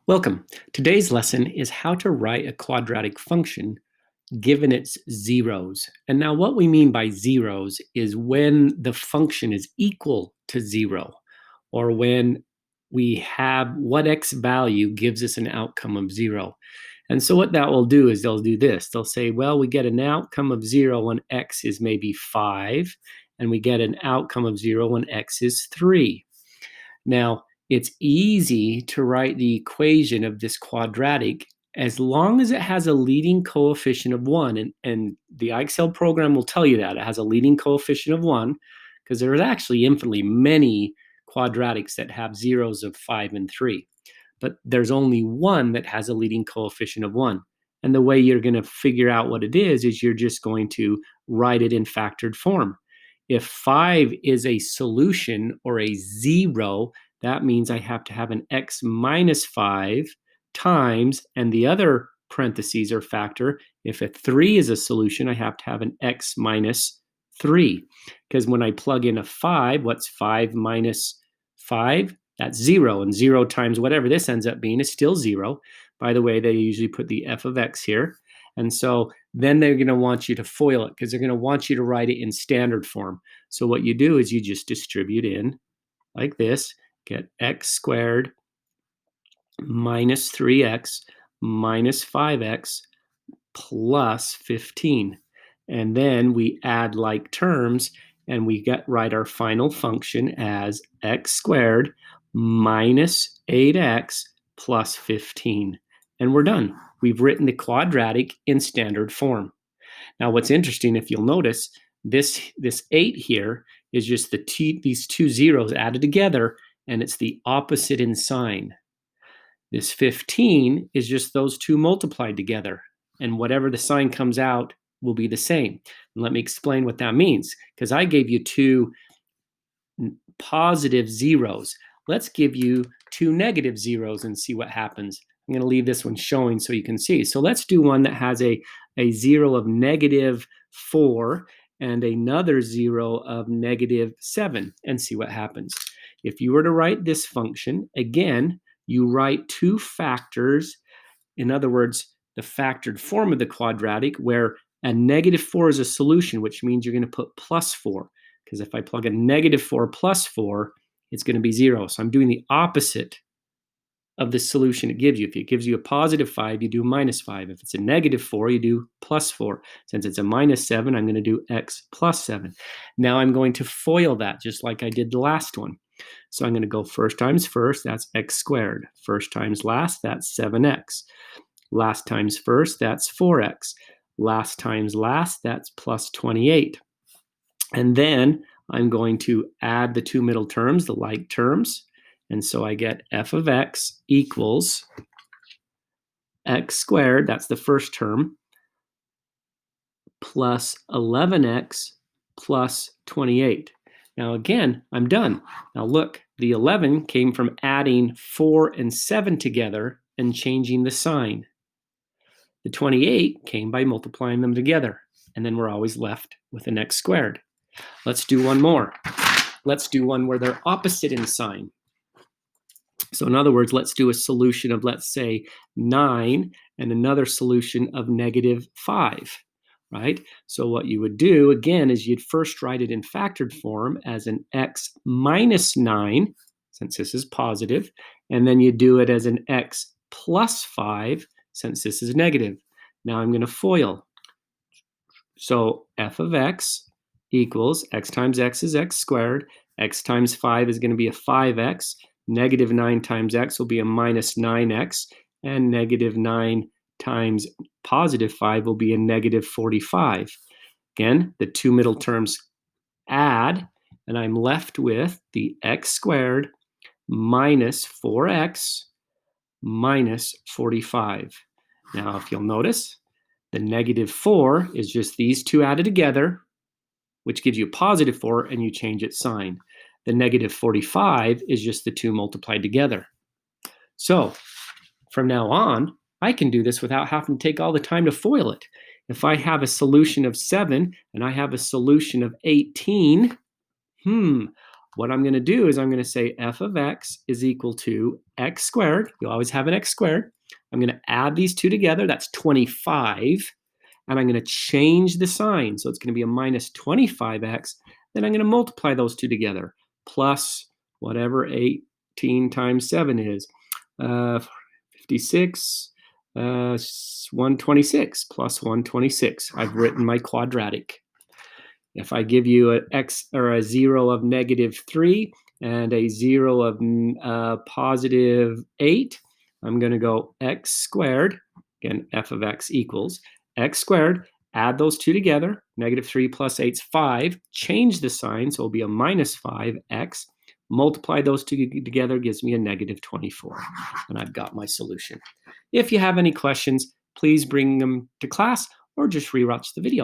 Welcome. Today's lesson is how to write a quadratic function given its zeros. And now what we mean by zeros is when the function is equal to 0, or when we have what x value gives us an outcome of 0. And so what that will do is they'll do this. They'll say, well, we get an outcome of 0 when x is maybe 5, and we get an outcome of 0 when x is 3. Now, it's easy to write the equation of this quadratic as long as it has a leading coefficient of 1. And the Excel program will tell you that. It has a leading coefficient of 1 because there is actually infinitely many quadratics that have zeros of 5 and 3. But there's only one that has a leading coefficient of 1. And the way you're going to figure out what it is you're just going to write it in factored form. If 5 is a solution or a 0, that means I have to have an x minus 5 times, and the other parentheses or factor. If a 3 is a solution, I have to have an x minus 3. Because when I plug in a 5, what's 5 minus 5? That's 0. And 0 times whatever this ends up being is still 0. By the way, they usually put the f of x here. And so then they're going to want you to FOIL it because they're going to want you to write it in standard form. So what you do is you just distribute in like this. Get x squared minus 3x minus 5x plus 15. And then we add like terms, and we write our final function as x squared minus 8x plus 15. And we're done. We've written the quadratic in standard form. Now, what's interesting, if you'll notice, this 8 here is just these two zeros added together, and it's the opposite in sign. This 15 is just those two multiplied together, and whatever the sign comes out will be the same. And let me explain what that means, because I gave you two positive zeros. Let's give you two negative zeros and see what happens. I'm going to leave this one showing so you can see. So let's do one that has a 0 of negative 4 and another 0 of negative 7 and see what happens. If you were to write this function, again, you write two factors. In other words, the factored form of the quadratic, where a negative 4 is a solution, which means you're going to put plus 4. Because if I plug a negative 4 plus 4, it's going to be 0. So I'm doing the opposite of the solution it gives you. If it gives you a positive 5, you do minus 5. If it's a negative 4, you do plus 4. Since it's a minus 7, I'm going to do x plus 7. Now I'm going to FOIL that just like I did the last one. So I'm going to go first times first, that's x squared. First times last, that's 7x. Last times first, that's 4x. Last times last, that's plus 28. And then I'm going to add the two middle terms, the like terms. And so I get f of x equals x squared, that's the first term, plus 11x plus 28. Now again, I'm done. Now look, the 11 came from adding 4 and 7 together and changing the sign. The 28 came by multiplying them together. And then we're always left with an x squared. Let's do one more. Let's do one where they're opposite in sign. So in other words, let's do a solution of, let's say, 9 and another solution of negative 5, right? So what you would do, again, is you'd first write it in factored form as an x minus 9, since this is positive, and then you do it as an x plus 5, since this is negative. Now I'm going to FOIL. So f of x equals x times x is x squared. X times 5 is going to be a 5x. Negative 9 times x will be a minus 9x. And negative 9 times positive 5 will be a negative 45. Again, the two middle terms add, and I'm left with the x squared minus 4x minus 45. Now, if you'll notice, the negative 4 is just these two added together, which gives you a positive 4, and you change its sign. The negative 45 is just the two multiplied together. So from now on, I can do this without having to take all the time to FOIL it. If I have a solution of 7 and I have a solution of 18, what I'm going to do is I'm going to say f of x is equal to x squared. You always have an x squared. I'm going to add these two together. That's 25. And I'm going to change the sign. So it's going to be a minus 25x. Then I'm going to multiply those two together. Plus whatever 18 times 7 is. 56, 126 plus 126. I've written my quadratic. If I give you an x or a 0 of -3 and a 0 of positive 8, I'm going to go x squared, again, f of x equals x squared, add those two together, -3 plus 8 is 5, change the sign, so it'll be a minus 5x, multiply those two together gives me a -24, and I've got my solution. If you have any questions, please bring them to class or just rewatch the video.